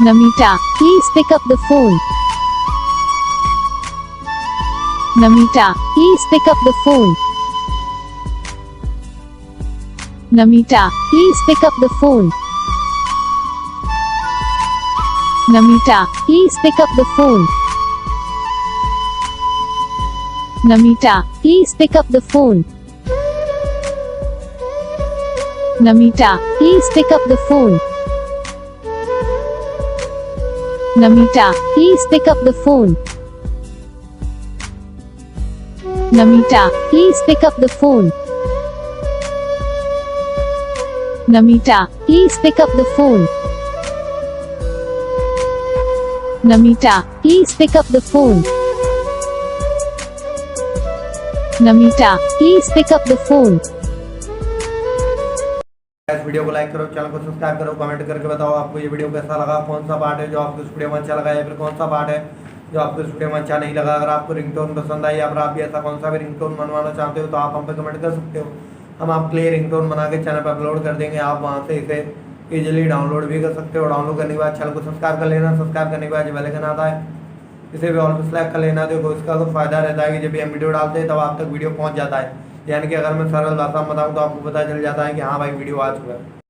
Namita, please pick up the phone. Namita, please pick up the phone. Namita, please pick up the phone. Namita, please pick up the phone. Namita, please pick up the phone. Namita, please pick up the phone. Namita, please pick up the phone. Namita, please pick up the phone. Namita, please pick up the phone. Namita, please pick up the phone. Namita, please pick up the phone. इस video को like करो, channel को subscribe करो, comment करके बताओ आपको ये video कैसा लगा, कौन सा पार्ट है जो आपको इस वीडियो में अच्छा लगा या फिर कौन सा पार्ट है जो आपको इस वीडियो में अच्छा नहीं लगा। अगर आपको रिंगटोन पसंद आई या फिर आप भी ऐसा कौन सा भी रिंगटोन बनवाना चाहते हो तो आप हम पे कमेंट कर सकते हो। हम आपके लिए रिंगटोन बना के चैनल पर अपलोड कर देंगे। आप वहाँ से इसे ईजिली डाउनलोड भी कर सकते हो। डाउनलोड करने के बाद चैनल को सब्सक्राइब कर लेना। सब्सक्राइब करने के बाद जो बेल आइकन आता है इसे भी ऑल पे सेलेक्ट कर लेना। देखो इसका तो फायदा रहता है कि जब भी हम वीडियो डालते हैं तब आप तक वीडियो पहुँच जाता है। यानी कि अगर मैं सरल भाषा में बताऊँ तो आपको पता चल जाता है कि हाँ भाई वीडियो आ चुका है।